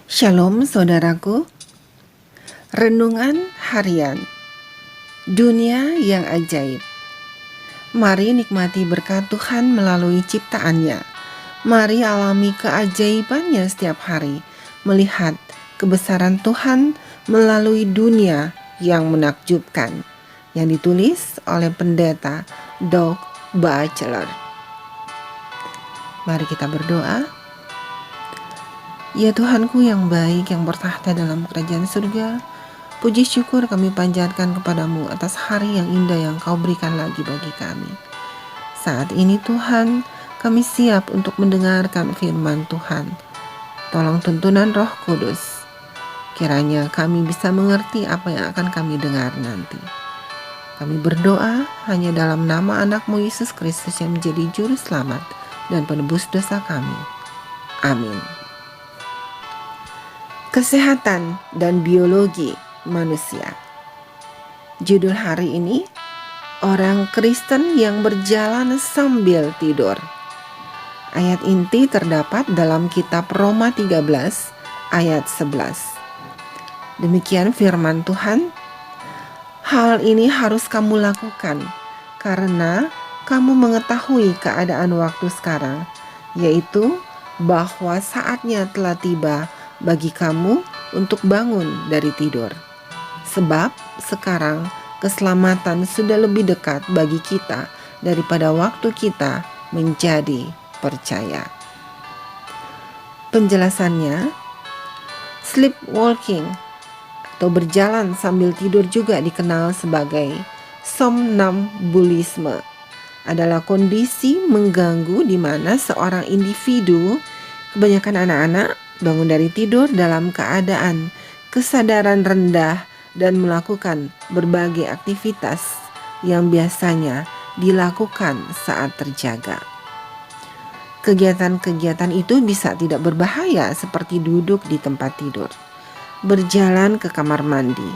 Shalom saudaraku, renungan harian, dunia yang ajaib. Mari nikmati berkat Tuhan melalui ciptaannya. Mari alami keajaibannya setiap hari, melihat kebesaran Tuhan melalui dunia yang menakjubkan. Yang ditulis oleh pendeta Doug Batchelor. Mari kita berdoa. Ya Tuhanku yang baik, yang bertahta dalam kerajaan surga, puji syukur kami panjatkan kepadamu atas hari yang indah yang kau berikan lagi bagi kami. Saat ini Tuhan, kami siap untuk mendengarkan firman Tuhan. Tolong tuntunan Roh Kudus, kiranya kami bisa mengerti apa yang akan kami dengar nanti. Kami berdoa hanya dalam nama anak-Mu Yesus Kristus yang menjadi juru selamat dan penebus dosa kami. Amin. Kesehatan dan biologi manusia. Judul hari ini, orang Kristen yang berjalan sambil tidur. Ayat inti terdapat dalam kitab Roma 13 ayat 11. Demikian firman Tuhan, hal ini harus kamu lakukan karena kamu mengetahui keadaan waktu sekarang, yaitu bahwa saatnya telah tiba bagi kamu untuk bangun dari tidur. Sebab sekarang keselamatan sudah lebih dekat bagi kita daripada waktu kita menjadi percaya. Penjelasannya, sleepwalking atau berjalan sambil tidur juga dikenal sebagai somnambulisme, adalah kondisi mengganggu di mana seorang individu, kebanyakan anak-anak, bangun dari tidur dalam keadaan kesadaran rendah dan melakukan berbagai aktivitas yang biasanya dilakukan saat terjaga. Kegiatan-kegiatan itu bisa tidak berbahaya seperti duduk di tempat tidur, berjalan ke kamar mandi,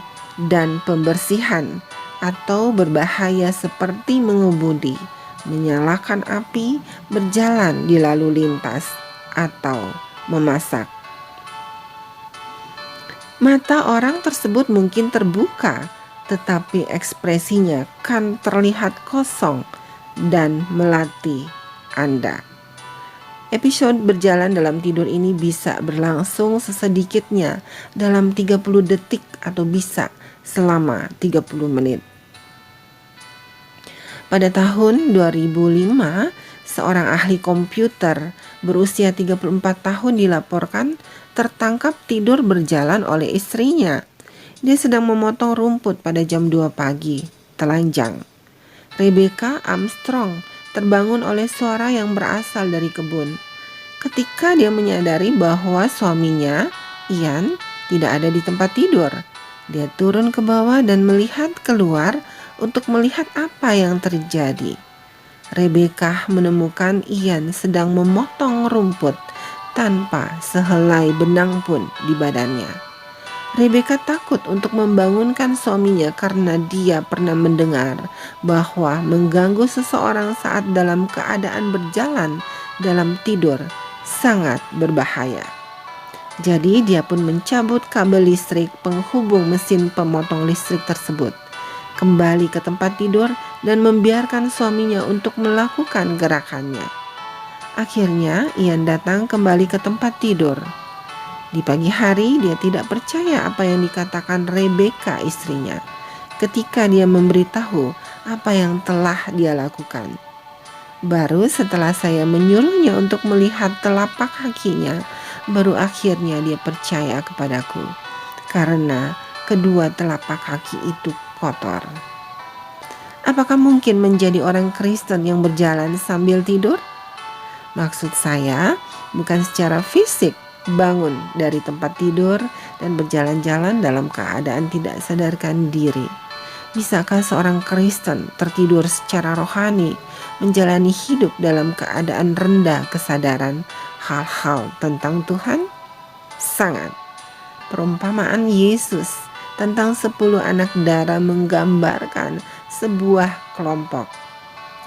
dan pembersihan, atau berbahaya seperti mengemudi, menyalakan api, berjalan di lalu lintas, atau memasak. Mata orang tersebut mungkin terbuka, tetapi ekspresinya kan terlihat kosong dan melatih Anda. Episode berjalan dalam tidur ini bisa berlangsung sesedikitnya dalam 30 detik atau bisa selama 30 menit. Pada tahun 2005, seorang ahli komputer berusia 34 tahun dilaporkan tertangkap tidur berjalan oleh istrinya. Dia sedang memotong rumput pada jam 2 pagi, telanjang. Rebecca Armstrong terbangun oleh suara yang berasal dari kebun. Ketika dia menyadari bahwa suaminya, Ian, tidak ada di tempat tidur, dia turun ke bawah dan melihat keluar untuk melihat apa yang terjadi. Rebecca menemukan Ian sedang memotong rumput tanpa sehelai benang pun di badannya. Rebecca takut untuk membangunkan suaminya karena dia pernah mendengar bahwa mengganggu seseorang saat dalam keadaan berjalan dalam tidur sangat berbahaya. Jadi dia pun mencabut kabel listrik penghubung mesin pemotong listrik tersebut, kembali ke tempat tidur dan membiarkan suaminya untuk melakukan gerakannya. Akhirnya Ian datang kembali ke tempat tidur. Di pagi hari dia tidak percaya apa yang dikatakan Rebecca istrinya ketika dia memberitahu apa yang telah dia lakukan. Baru setelah saya menyuruhnya untuk melihat telapak kakinya, baru akhirnya dia percaya kepadaku, karena kedua telapak kaki itu kotor. Apakah mungkin menjadi orang Kristen yang berjalan sambil tidur? Maksud saya bukan secara fisik bangun dari tempat tidur dan berjalan-jalan dalam keadaan tidak sadarkan diri. Bisakah seorang Kristen tertidur secara rohani, menjalani hidup dalam keadaan rendah kesadaran hal-hal tentang Tuhan? Sangat. Perumpamaan Yesus tentang 10 anak darah menggambarkan sebuah kelompok,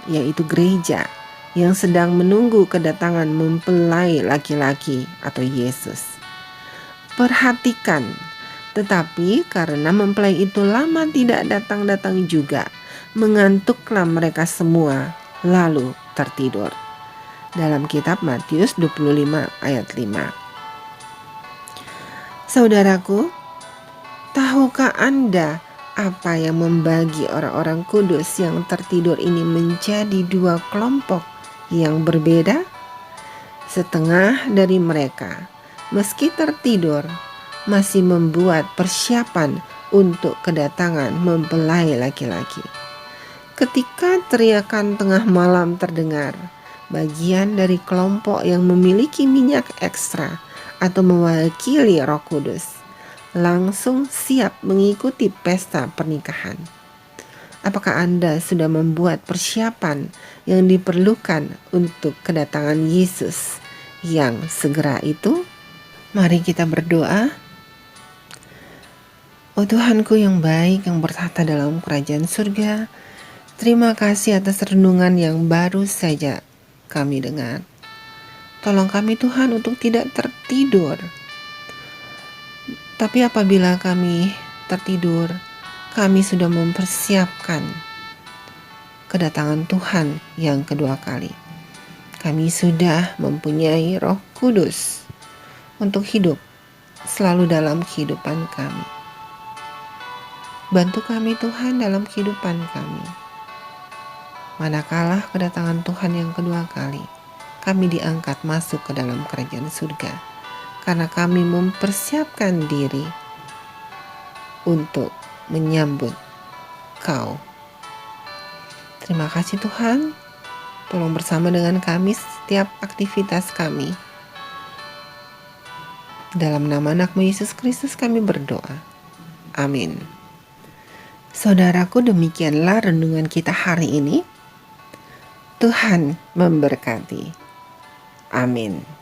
yaitu gereja, yang sedang menunggu kedatangan mempelai laki-laki atau Yesus. Perhatikan, tetapi karena mempelai itu lama tidak datang-datang juga, mengantuklah mereka semua, lalu tertidur. Dalam kitab Matius 25 ayat 5. Saudaraku, tahukah Anda apa yang membagi orang-orang kudus yang tertidur ini menjadi dua kelompok yang berbeda? Setengah dari mereka, meski tertidur, masih membuat persiapan untuk kedatangan mempelai laki-laki. Ketika teriakan tengah malam terdengar, bagian dari kelompok yang memiliki minyak ekstra atau mewakili Roh Kudus langsung siap mengikuti pesta pernikahan. Apakah Anda sudah membuat persiapan yang diperlukan untuk kedatangan Yesus yang segera itu? Mari kita berdoa. Oh Tuhanku yang baik yang bertata dalam kerajaan surga, terima kasih atas renungan yang baru saja kami dengar. Tolong kami Tuhan untuk tidak tertidur. Tapi apabila kami tertidur, kami sudah mempersiapkan kedatangan Tuhan yang kedua kali. Kami sudah mempunyai Roh Kudus untuk hidup selalu dalam kehidupan kami. Bantu kami Tuhan dalam kehidupan kami. Manakala kedatangan Tuhan yang kedua kali, kami diangkat masuk ke dalam kerajaan surga, karena kami mempersiapkan diri untuk menyambut Kau. Terima kasih Tuhan, tolong bersama dengan kami setiap aktivitas kami. Dalam nama anak-Mu Yesus Kristus kami berdoa. Amin. Saudaraku, demikianlah renungan kita hari ini. Tuhan memberkati. Amin.